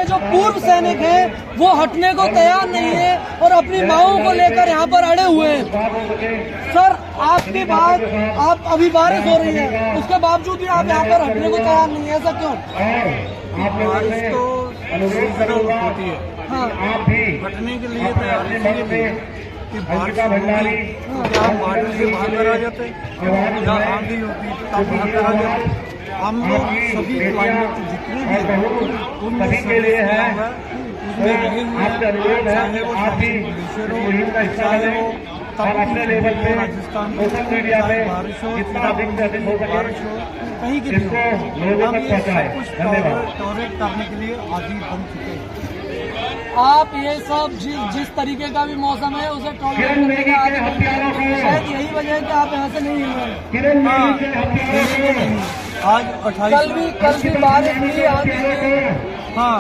जो पूर्व सैनिक हैं वो हटने को तैयार नहीं है और अपनी मांगों को लेकर यहाँ पर अड़े हुए हैं। सर आपके बाद आप अभी बारिश हो रही है, उसके बावजूद भी आप यहाँ पर हटने को तैयार नहीं है, ऐसा क्यों? बारिश तो होती है, हाँ, हटने के लिए तैयार इसलिए कि बारिश होगी तो आप बादल से बाहर कर आ जाते या आंधी होती तब बाहर कर आ जाते। हम लोग सभी क्लाइमेट जितने भी उनमें सभी है उसमें रहे हुए, चाहे वो ग्लेशियर हो, चाहे वो तब अपने लेवल पे राजस्थान में बारिश हो, बारिश हो, कहीं की भी हो, हम ये सब कुछ टॉलरेट करने के लिए आदि बन चुके हैं। आप ये सब जिस तरीके का भी मौसम है उसे टॉलरेट करने के आदि बन गए, शायद यही वजह है कि आप यहाँ से नहीं हिल रहे। आज 28 कल भी बारिश हुई, आंधी हुई। हाँ,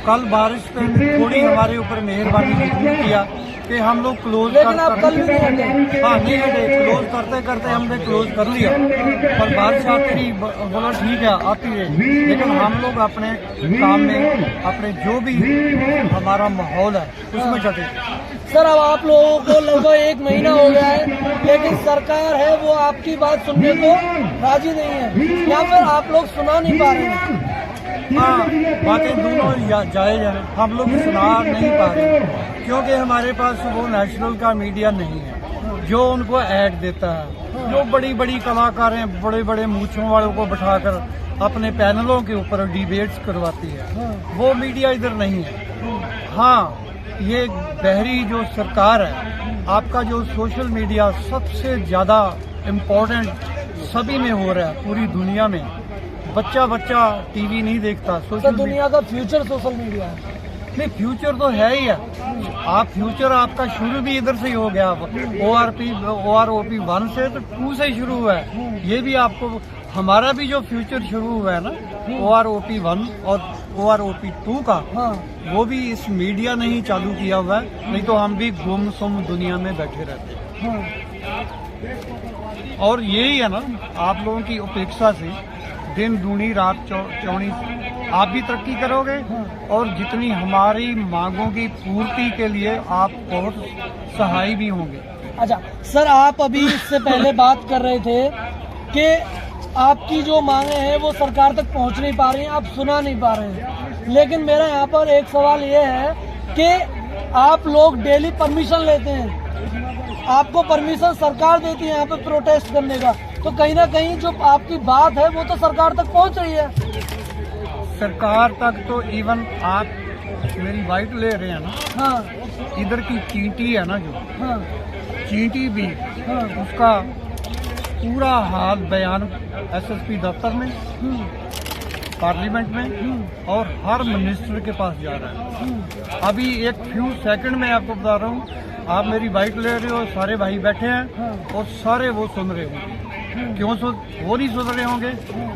कल बारिश ने थोड़ी हमारे ऊपर मेहरबानी किया कि हम लोग क्लोज लेकिन आप कल भी नहीं हटे। हाँ नहीं हटे, क्लोज करते करते हमने क्लोज कर लिया, पर बारिश आती रही, बोला ठीक है आती रही, लेकिन हम लोग अपने काम में अपने जो भी हमारा माहौल है उसमें डटे। सर अब आप लोगों को लगभग 1 महीना हो गया है, लेकिन सरकार है वो आपकी बात सुनने को राजी नहीं है, या फिर आप लोग सुना नहीं पा रहे हैं? हाँ, बातें दोनों जायज है, हम लोग सुना नहीं पा रहे क्योंकि हमारे पास वो नेशनल का मीडिया नहीं है जो उनको ऐड देता है। जो बड़ी बड़ी कलाकार हैं, बड़े बड़े मूंछों वालों को बिठाकर अपने पैनलों के ऊपर डिबेट्स करवाती है, वो मीडिया इधर नहीं है। हाँ, ये बहरी जो सरकार है, आपका जो सोशल मीडिया सबसे ज्यादा इम्पोर्टेंट सभी में हो रहा है, पूरी दुनिया में। बच्चा टीवी नहीं देखता, सोशल दुनिया का फ्यूचर सोशल मीडिया है। नहीं, फ्यूचर तो है ही है। आप फ्यूचर आपका शुरू भी इधर से ही हो गया, OROP 1 से तो 2 से ही शुरू हुआ है। ये भी आपको हमारा भी जो फ्यूचर शुरू हुआ है ना, OROP 1 और OROP 2 का, वो भी इस मीडिया ने ही चालू किया हुआ है, नहीं तो हम भी गुमसुम दुनिया में बैठे रहते हैं। और यही है ना, आप लोगों की उपेक्षा से दिन दूनी रात चौनी आप भी तरक्की करोगे और जितनी हमारी मांगों की पूर्ति के लिए आप बहुत सहाय भी होंगे। अच्छा सर, आप अभी इससे पहले बात कर रहे थे कि आपकी जो मांगे हैं वो सरकार तक पहुंच नहीं पा रही हैं, आप सुना नहीं पा रहे हैं, लेकिन मेरा यहाँ पर एक सवाल ये है कि आप लोग डेली परमिशन लेते हैं, आपको परमिशन सरकार देती है यहाँ पे प्रोटेस्ट करने का, तो कहीं ना कहीं जो आपकी बात है वो तो सरकार तक पहुंच रही है। सरकार तक तो इवन आप मेरी बाइट ले रहे हैं ना, हाँ, इधर की चींटी है ना, जो हाँ, चींटी भी उसका पूरा हाल बयान SSP दफ्तर में, पार्लियामेंट में और हर मिनिस्टर के पास जा रहा है। अभी एक फ्यू सेकंड में आपको बता रहा हूँ, आप मेरी बाइट ले रहे हो, सारे भाई बैठे हैं और सारे वो सुन रहे होंगे। क्यों वो नहीं सुन रहे होंगे?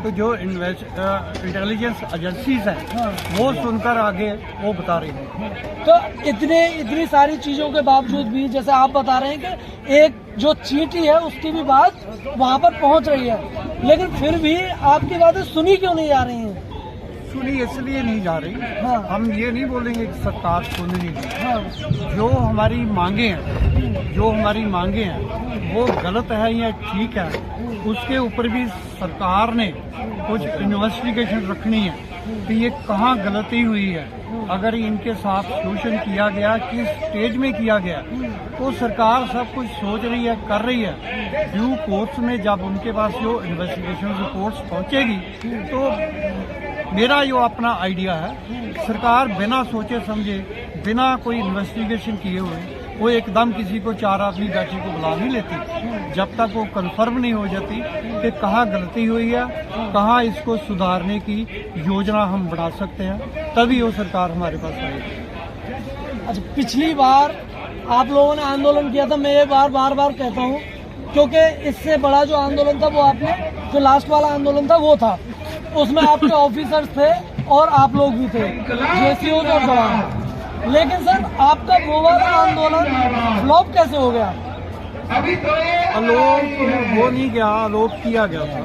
तो जो इंटेलिजेंस एजेंसीज हैं वो सुनकर आगे वो बता रही हैं। तो इतनी सारी चीजों के बावजूद भी, जैसे आप बता रहे हैं कि एक जो चींटी है उसकी भी बात वहाँ पर पहुँच रही है, लेकिन फिर भी आपकी बातें सुनी क्यों नहीं जा रही हैं? सुनी इसलिए नहीं जा रही, हम ये नहीं बोलेंगे कि सरकार सुन नहीं रही। जो हमारी मांगे हैं वो गलत है या ठीक है, उसके ऊपर भी सरकार ने कुछ इन्वेस्टिगेशन रखनी है कि ये कहाँ गलती हुई है। अगर इनके साथ शोषण किया गया, किस स्टेज में किया गया, तो सरकार सब कुछ सोच रही है, कर रही है। ड्यू कोर्स में जब उनके पास जो इन्वेस्टिगेशन रिपोर्ट्स पहुंचेगी, तो मेरा जो अपना आइडिया है, सरकार बिना सोचे समझे, बिना कोई इन्वेस्टिगेशन किए हुए वो एकदम किसी को 4 आदमी बैठे को बुला नहीं लेती जब तक वो कंफर्म नहीं हो जाती कि कहाँ गलती हुई है, कहाँ इसको सुधारने की योजना हम बढ़ा सकते हैं, तभी वो सरकार हमारे पास आएगी। अच्छा, पिछली बार आप लोगों ने आंदोलन किया था, मैं ये बार बार कहता हूँ, क्योंकि इससे बड़ा जो आंदोलन था वो आपने, जो लास्ट वाला आंदोलन था वो था, उसमें आपके ऑफिसर्स थे और आप लोग भी थे, JCO और जवान। लेकिन सर आपका वो वाला आंदोलन फ्लॉप कैसे हो गया? आलोप वो नहीं गया, आलोप किया गया था।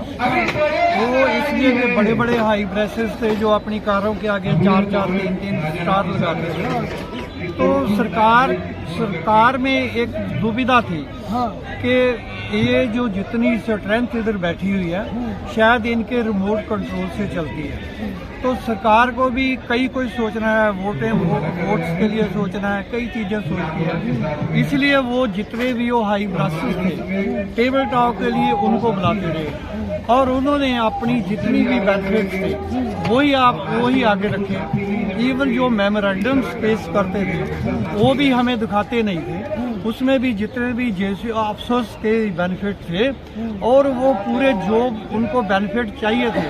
वो इसलिए कि बड़े बड़े हाई ब्रेसेस थे जो अपनी कारों के आगे 4-4, 3-3 स्टार लगाते थे। तो सरकार में एक दुविधा थी हाँ कि ये जो जितनी स्ट्रेंथ इधर बैठी हुई है शायद इनके रिमोट कंट्रोल से चलती है। तो सरकार को भी कोई सोचना है, वोट्स के लिए सोचना है, कई चीजें सोचती है। इसलिए वो जितने भी वो हाई ब्रासेस थे टेबल टॉक के लिए उनको बुलाते रहे और उन्होंने अपनी जितनी भी बेनिफिट थे वही आगे रखे। इवन जो मेमोरेंडम्स पेश करते थे वो भी हमें दिखाते नहीं थे, उसमें भी जितने भी जैसे अफसर्स के बेनिफिट थे और वो पूरे जो उनको बेनिफिट चाहिए थे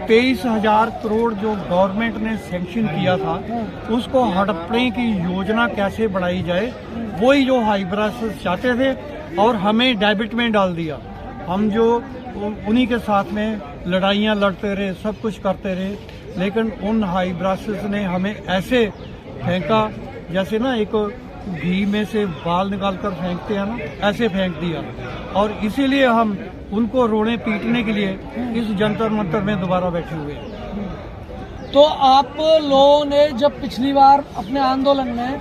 23,000 करोड़ जो गवर्नमेंट ने सैंक्शन किया था उसको हड़पने की योजना कैसे बढ़ाई जाए वही जो हाई ब्रासेस चाहते थे और हमें डेबिट में डाल दिया। हम जो उन्हीं के साथ में लड़ाइयाँ लड़ते रहे, सब कुछ करते रहे, लेकिन उन हाई ब्रासेस ने हमें ऐसे फेंका जैसे ना एक घी में से बाल निकाल कर फेंकते हैं ना, ऐसे फेंक दिया। और इसीलिए हम उनको रोने पीटने के लिए इस जंतर मंतर में दोबारा बैठे हुए हैं। तो आप लोगों ने जब पिछली बार अपने आंदोलन में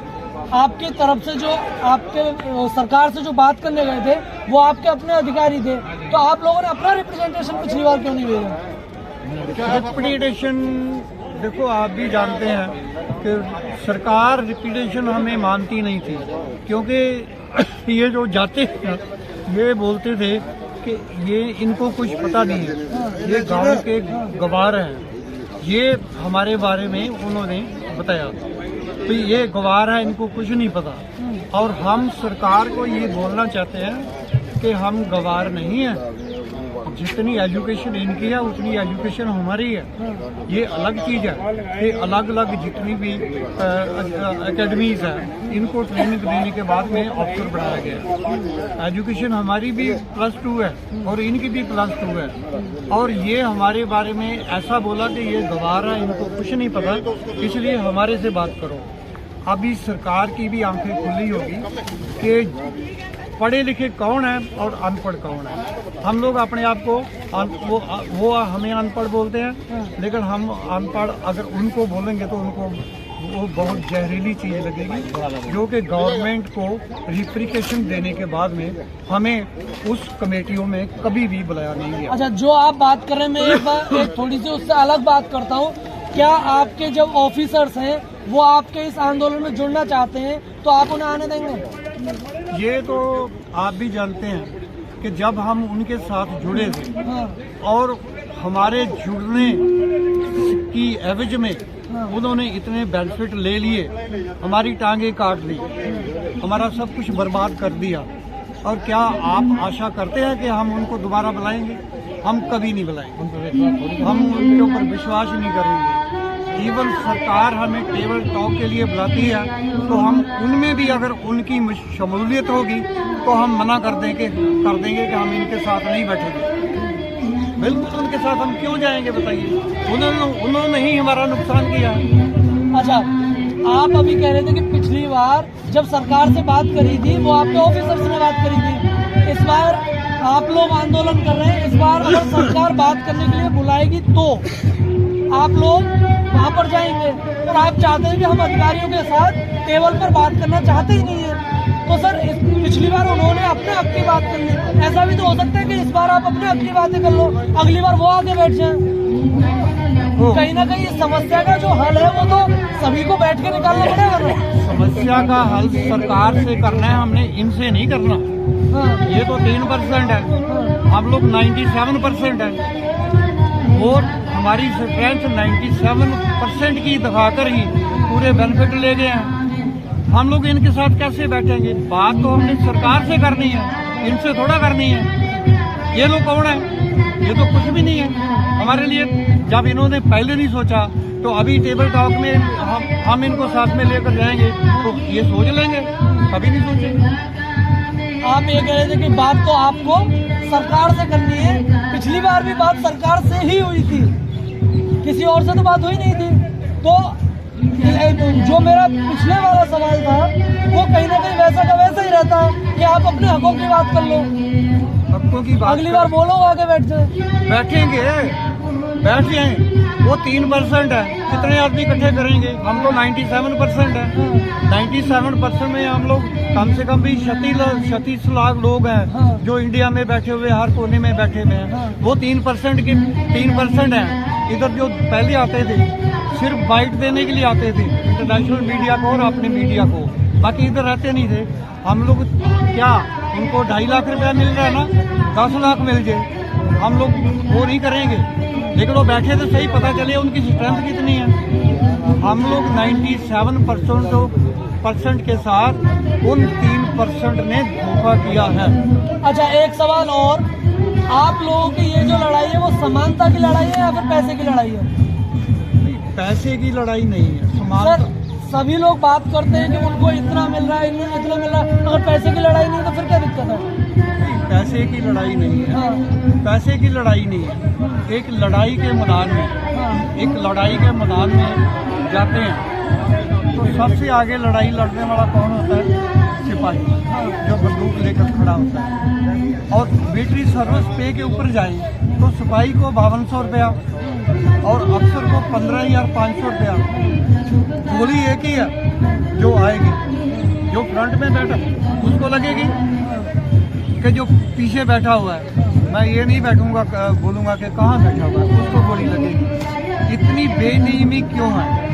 आपके तरफ से जो आपके सरकार से जो बात करने गए थे वो आपके अपने अधिकारी थे, तो आप लोगों ने अपना रिप्रेजेंटेशन पिछली बार क्यों नहीं भेजा? रिप्रेजेंटेशन देखो, आप भी जानते हैं कि सरकार रिप्रेजेंटेशन हमें मानती नहीं थी, क्योंकि ये जो जाते ये बोलते थे कि ये इनको कुछ पता नहीं है, ये गांव के गवार हैं। ये हमारे बारे में उन्होंने बताया तो ये गवार है, इनको कुछ नहीं पता। और हम सरकार को ये बोलना चाहते हैं कि हम गवार नहीं हैं, जितनी एजुकेशन इनकी है उतनी एजुकेशन हमारी है। ये अलग चीज़ है कि अलग अलग जितनी भी एकेडमीज हैं इनको ट्रेनिंग देने के बाद में अफसर बढ़ाया गया। एजुकेशन हमारी भी +2 है और इनकी भी +2 है। और ये हमारे बारे में ऐसा बोला कि ये गवार है, इनको कुछ नहीं पता, इसलिए हमारे से बात करो। अभी सरकार की भी आंखें खुली होगी कि पढ़े लिखे कौन है और अनपढ़ कौन है। हम लोग अपने आप को वो हमें अनपढ़ बोलते हैं, लेकिन हम अनपढ़ अगर उनको बोलेंगे तो उनको वो बहुत जहरीली चीज़ लगेगी, जो कि गवर्नमेंट को रिप्रिकेशन देने के बाद में हमें उस कमेटियों में कभी भी बुलाया नहीं गया। अच्छा, जो आप बात कर रहे हैं मैं एक थोड़ी सी उससे अलग बात करता हूँ। क्या आपके जब ऑफिसर्स हैं वो आपके इस आंदोलन में जुड़ना चाहते हैं तो आप उन्हें आने देंगे? ये तो आप भी जानते हैं कि जब हम उनके साथ जुड़े थे और हमारे जुड़ने की एवज में उन्होंने इतने बेनिफिट ले लिए, हमारी टांगे काट ली, हमारा सब कुछ बर्बाद कर दिया। और क्या आप आशा करते हैं कि हम उनको दोबारा बुलाएंगे? हम कभी नहीं बुलाएंगे, हम उनके ऊपर विश्वास नहीं करेंगे। इवन सरकार हमें टेबल टॉक के लिए बुलाती है तो हम उनमें भी अगर उनकी शमूलियत होगी तो हम मना कर देंगे कि हम इनके साथ नहीं बैठेंगे। बिल्कुल उनके साथ हम क्यों जाएंगे बताइए? उन्होंने ही हमारा नुकसान किया। अच्छा, आप अभी कह रहे थे कि पिछली बार जब सरकार से बात करी थी वो आपके ऑफिसर्स ने बात करी थी, इस बार आप लोग आंदोलन कर रहे हैं। इस बार अगर सरकार बात करने के लिए बुलाएगी तो आप लोग वहाँ पर जाएंगे, और आप चाहते हैं कि हम अधिकारियों के साथ टेबल पर बात करना चाहते ही नहीं है। तो सर पिछली बार उन्होंने अपने हक की बात कर ली, ऐसा भी तो हो सकता है कि इस बार आप अपने हक की बातें कर लो, अगली बार वो आगे बैठ जाए। कहीं ना कहीं इस समस्या का जो हल है वो तो सभी को बैठ के निकालना पड़ेगा ना। समस्या का हल सरकार से करना है, हमने इनसे नहीं करना। ये तो 3% है, हम लोग 97% है। और हमारी स्ट्रेंथ 97% की दिखाकर ही पूरे बेनिफिट ले गए हैं। हम लोग इनके साथ कैसे बैठेंगे? बात तो हमने सरकार से करनी है, इनसे थोड़ा करनी है। ये लोग कौन है? ये तो कुछ भी नहीं है हमारे लिए। जब इन्होंने पहले नहीं सोचा तो अभी टेबल टॉक में हम इनको साथ में लेकर जाएंगे तो ये सोच लेंगे, कभी नहीं सोचेंगे। आप ये कह रहे थे कि बात तो आपको सरकार से करनी है, पिछली बार भी बात सरकार से ही हुई थी, किसी और से तो बात हुई नहीं थी। तो जो मेरा पिछले वाला सवाल था वो कहीं ना कहीं वैसा का वैसा ही रहता है कि आप अपने हकों की बात कर लो, हकों की बात अगली बार बोलो आगे बैठ जाए। बैठेंगे, बैठ जाए। वो 3% है, कितने आदमी इकट्ठे करेंगे? हम तो 97% है। 97% में हम लोग कम से कम भी 36 लाख लोग हैं जो इंडिया में बैठे हुए, हर कोने में बैठे हुए हैं। वो 3% की 3% है। इधर जो पहले आते थे सिर्फ बाइट देने के लिए आते थे, इंटरनेशनल मीडिया को और अपने मीडिया को, बाकी इधर रहते नहीं थे। हम लोग क्या, उनको 2.5 लाख रुपया मिल रहा है ना, 10 लाख मिल जाए, हम लोग वो नहीं करेंगे। लेकिन वो बैठे तो सही, पता चले उनकी स्ट्रेंथ कितनी है। हम लोग 97% के साथ उन 3% ने धोखा किया है। अच्छा, एक सवाल और, आप लोगों की ये जो लड़ाई है वो समानता की लड़ाई है या फिर पैसे की लड़ाई है? पैसे की लड़ाई नहीं है, समानता। सर, सभी लोग बात करते हैं कि उनको इतना मिल रहा है, इतना मिल रहा है, अगर पैसे की लड़ाई नहीं तो फिर क्या दिक्कत है? पैसे की लड़ाई नहीं है, हाँ, पैसे की लड़ाई नहीं है। एक लड़ाई के मैदान में, हाँ, एक लड़ाई के मैदान में जाते हैं तो सबसे आगे लड़ाई लड़ने वाला कौन होता है? सिपाही, जो बंदूक लेकर खड़ा होता है। और मिलिट्री सर्विस पे के ऊपर जाए तो सिपाही को 5200 रुपया और अफसर को 15,500 रुपया। गोली एक ही है जो आएगी, जो फ्रंट में बैठा उसको लगेगी कि जो पीछे बैठा हुआ है। मैं ये नहीं बैठूंगा, बोलूंगा कि कहाँ बैठा हुआ है, उसको गोली लगेगी। इतनी बेनियमी क्यों है?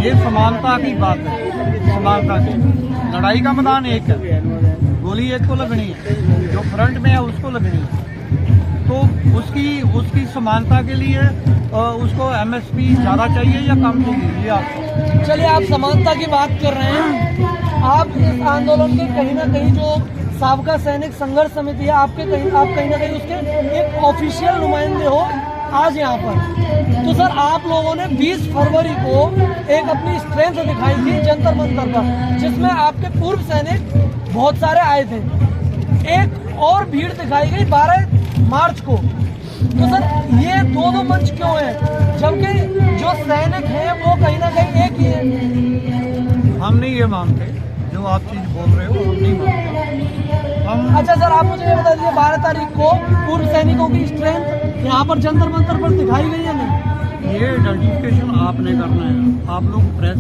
ये समानता की बात है, समानता की। लड़ाई का मैदान एक है, गोली एक को लगनी है, जो फ्रंट में है उसको लगनी है। तो उसकी समानता के लिए उसको MSP ज़्यादा चाहिए या कम चाहिए? ये आप चलिए, आप समानता की बात कर रहे हैं। आप इस आंदोलन के कहीं ना कहीं जो साबका सैनिक संघर्ष समिति है, आप कहीं ना कहीं उसके एक ऑफिशियल नुमाइंदे हो आज यहाँ पर। तो सर, आप लोगों ने 20 फरवरी को एक अपनी स्ट्रेंथ दिखाई थी जंतर मंतर पर, जिसमें आपके पूर्व सैनिक बहुत सारे आए थे। एक और भीड़ दिखाई गई 12 मार्च को। तो सर, ये दो मंच क्यों है, जबकि जो सैनिक हैं वो कहीं ना कहीं एक ही है? हम नहीं ये मानते, जो आप चीज बोल रहे हो हम नहीं मानते। हम अच्छा सर, आप मुझे ये बता दीजिए, 12 तारीख को पूर्व सैनिकों की स्ट्रेंथ यहाँ पर जंतर मंतर पर दिखाई गई है नहीं? ये आइडेंटिफिकेशन आपने करना है, आप लोग प्रेस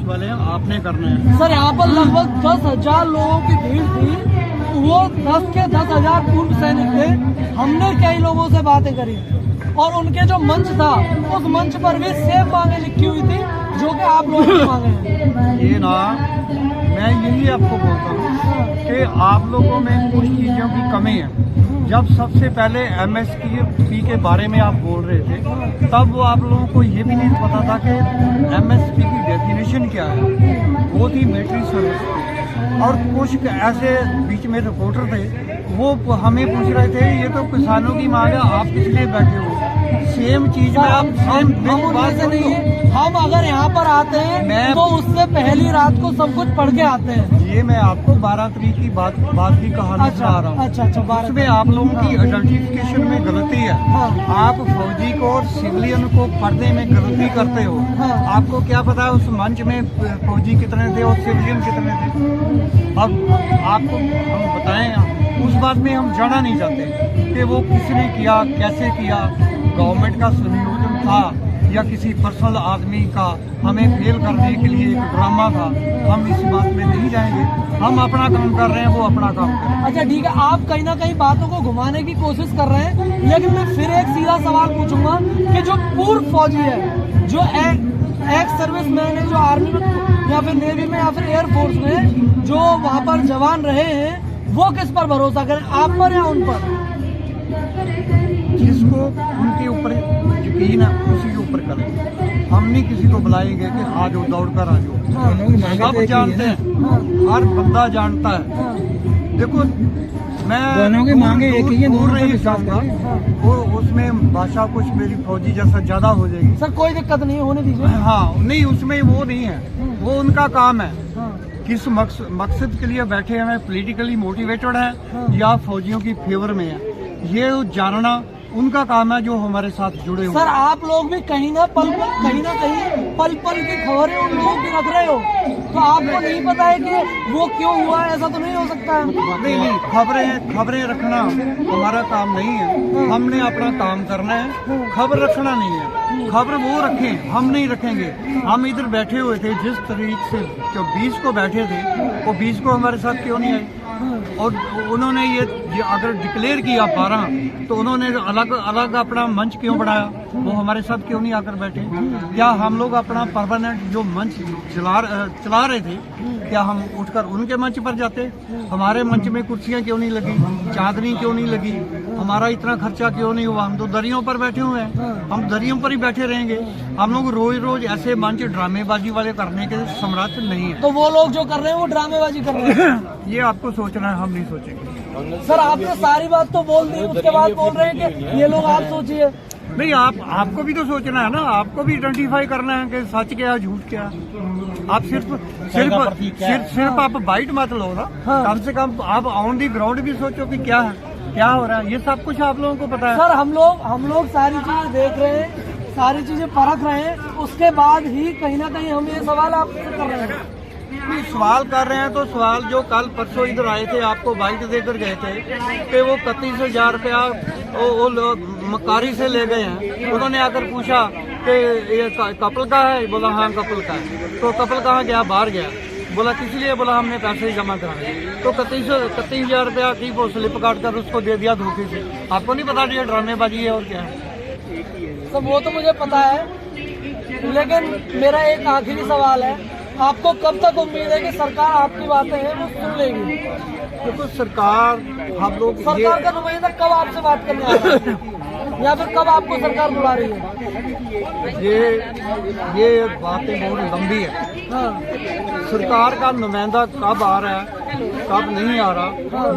वाले हैं, आपने करना है। सर, यहाँ पर लगभग 10,000 लोगों की भीड़ थी, वो 10 के 10,000 पूर्व सैनिक थे। हमने कई लोगों से बातें करी और उनके जो मंच था उस मंच पर भी सेम मांगे लिखी हुई थी जो कि आप लोगों की मांगे हैं। ये ना, मैं यही आपको बोलता हूँ कि आप लोगों में कुछ चीज़ों की कमी है। जब सबसे पहले MSP के बारे में आप बोल रहे थे, तब वो आप लोगों को ये भी नहीं पता था कि MSP की डेफिनेशन क्या है। वो थी मिलिट्री सर्विस। और कुछ ऐसे बीच में रिपोर्टर थे, वो हमें पूछ रहे थे ये तो किसानों की मांग है, आप किस लिए बैठे हो? सेम चीज में आप सेम बात नहीं है। हम अगर यहाँ पर आते हैं तो उससे पहली रात को सब कुछ पढ़ के आते हैं। ये मैं आपको 12 तारीख की बात की कहानी सुना रहा हूँ। अच्छा, उसमें आप लोगों की आइडेंटिफिकेशन में गलती है। आप फौजी को और सिविलियन को पढ़ने में गलती करते हो। आपको क्या पता है उस मंच में फौजी कितने थे और सिविलियन कितने थे? अब आपको हम बताएं, उस बात में हम जाना नहीं चाहते कि वो किसने किया, कैसे किया, गवर्नमेंट का संयोजन था या किसी पर्सनल आदमी का हमें फेल करने के लिए एक ड्रामा था। हम इस बात में नहीं जाएंगे। हम अपना काम कर रहे हैं, वो अपना काम कर रहे हैं। अच्छा ठीक है, आप कहीं ना कहीं बातों को घुमाने की कोशिश कर रहे हैं, लेकिन मैं फिर एक सीधा सवाल पूछूंगा कि जो पूर्व फौजी है, जो एक्स सर्विस मैन है, जो आर्मी में या फिर नेवी में या फिर एयरफोर्स में जो वहाँ पर जवान रहे हैं, वो किस पर भरोसा करें, आप पर या उन पर? जिसको उनके ऊपर यकीन है उसी के ऊपर करें। हम नहीं किसी को बुलाएंगे कि आ जाओ, दौड़ कर आ जाओ। सब जानते हैं, हर बंदा जानता है। देखो, मैं दोनों की मांगे एक ही है, दूर नहीं चाहता। वो उसमें भाषा कुछ मेरी फौजी जैसा ज्यादा हो जाएगी। सर कोई दिक्कत नहीं, होने दीजिए। हाँ, नहीं, उसमें वो नहीं है, वो उनका काम है। किस मकसद के लिए बैठे हैं, पॉलिटिकली मोटिवेटेड है या फौजियों की फेवर में है, ये जानना उनका काम है जो हमारे साथ जुड़े हुए सर आप लोग भी कहीं ना कहीं पल पल की खबरें उन लोगों की रख रहे हो, तो आपको नहीं पता है कि वो क्यों हुआ, ऐसा तो नहीं हो सकता है। नहीं, खबरें रखना हमारा काम नहीं है। हमने अपना काम करना है, खबर रखना नहीं है। खबर वो रखें, हम नहीं रखेंगे। हम इधर बैठे हुए थे, जिस तरीके से जो 20 को बैठे थे, वो 20 को हमारे साथ क्यों नहीं आए? और उन्होंने ये अगर डिक्लेयर किया 12, तो उन्होंने अलग अलग अपना मंच क्यों बनाया? वो हमारे साथ क्यों नहीं आकर बैठे? क्या हम लोग अपना परमानेंट जो मंच चला रहे थे, क्या हम उठकर उनके मंच पर जाते? हमारे मंच में कुर्सियां क्यों नहीं लगी, चांदनी क्यों नहीं लगी, हमारा इतना खर्चा क्यों नहीं हुआ? हम तो दरियों पर बैठे हुए हैं, हम दरियों पर ही बैठे रहेंगे। हम लोग रोज रोज ऐसे मंच ड्रामेबाजी वाले करने के समर्थ नहीं है। तो वो लोग जो कर रहे हैं वो ड्रामेबाजी कर रहे हैं। ये आपको सोचना है, हम नहीं सोचेंगे। सर आपने सारी बात तो बोल दी, उसके बाद बोल रहे हैं कि ये लोग आप सोचिए। नहीं, आपको भी तो सोचना है ना, आपको भी आइडेंटिफाई करना है कि सच क्या है झूठ क्या है। आप सिर्फ आप बाइट मत लो ना। हाँ। कम से कम आप ऑन दी ग्राउंड भी सोचो कि क्या है, क्या हो रहा है। ये सब कुछ आप लोगों को पता है। सर हम लोग सारी चीजें देख रहे हैं, सारी चीजें परख रहे हैं, उसके बाद ही कहीं ना कहीं हम ये सवाल आपसे कर रहे हैं। नहीं, सवाल कर रहे हैं तो सवाल जो कल परसों इधर आए थे, आपको बाइट देकर गए थे कि वो 31,000 रुपया वो मकारी से ले गए हैं। उन्होंने आकर पूछा कि ये कपल का है, बोला हाँ कपल का है। तो कपल कहाँ गया? बाहर गया। बोला किस लिए? बोला हमने पैसे जमा कराए। तो 31,000 रुपया की वो स्लिप काट कर उसको दे दिया धोखे से। आपको नहीं पता ये ड्रामेबाजी है और क्या है? सब वो तो मुझे पता है, लेकिन मेरा एक आखिरी सवाल है, आपको कब तक उम्मीद है कि सरकार आपकी बातें हैं वो सुन लेगी? देखो सरकार, हम लोग सरकार का नुमाइंदा कब आपसे बात करने आ रहा है, या फिर कब आपको सरकार बुला रही है? ये बातें बहुत लंबी है। हाँ। सरकार का नुमाइंदा कब आ रहा है कब नहीं आ रहा,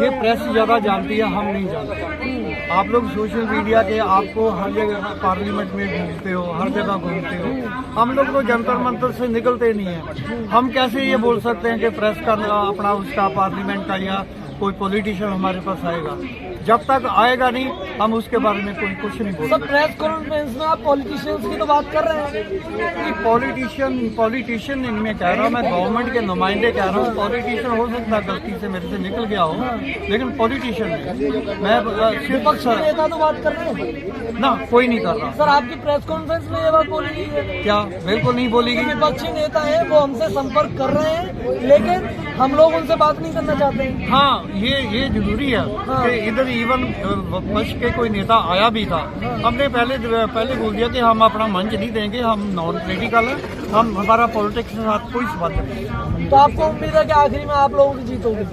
ये प्रेस ज्यादा जानती है, हम नहीं जानते। आप लोग सोशल मीडिया के आपको हर जगह पार्लियामेंट में घूमते हो, हर जगह घूमते हो। हम लोग तो जंतर मंतर से निकलते नहीं है। हम कैसे ये बोल सकते हैं कि प्रेस का अपना उसका पार्लियामेंट का या कोई पॉलिटिशियन हमारे पास आएगा? जब तक आएगा नहीं, हम उसके बारे में कोई कुछ नहीं बोल सब सकते। प्रेस कॉन्फ्रेंस में आप पॉलिटिशियंस की तो बात कर रहे हैं। पॉलिटिशियन इनमें कह रहा हूँ, मैं गवर्नमेंट के नुमाइंदे कह रहा हूँ। पॉलिटिशियन हो सकता है गलती से मेरे से निकल गया हो, लेकिन पॉलिटिशियन नहीं। मैं विपक्ष के नेता तो बात कर रहे हैं ना, कोई नहीं कर रहा। सर। आपकी प्रेस कॉन्फ्रेंस में ये बात बोली गई है क्या? बिल्कुल नहीं बोलेगी। विपक्षी नेता है वो हमसे संपर्क कर रहे हैं, लेकिन हम लोग उनसे बात नहीं करना चाहते हैं। हाँ, ये जरूरी है कि इधर इवन विपक्ष के कोई नेता आया भी था, हमने पहले बोल दिया कि हम अपना मंच नहीं देंगे, हम नॉन पॉलिटिकल है, हम हमारा पॉलिटिक्स के साथ कोई संबंध नहीं। तो आपको उम्मीद है कि आखिरी में आप लोगों की जीत होगी?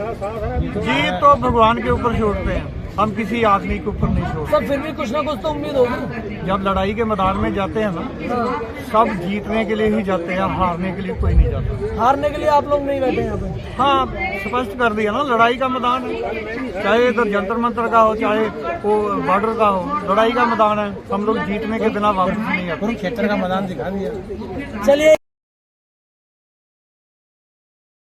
जीत तो भगवान के ऊपर छोड़ते हैं, हम किसी आदमी के ऊपर नहीं छोड़ते। सर फिर भी कुछ ना कुछ तो उम्मीद होगी। जब लड़ाई के मैदान में जाते हैं ना, सब जीतने के लिए ही जाते हैं, हारने के लिए कोई नहीं जाता। हारने के लिए आप लोग नहीं बैठे यहाँ पे? हाँ, स्पष्ट कर दिया ना, लड़ाई का मैदान है, चाहे इधर जंतर मंतर का हो, चाहे वो बॉर्डर का हो, लड़ाई का मैदान है। हम लोग जीतने के बिना वापस नहीं आते। चलिए।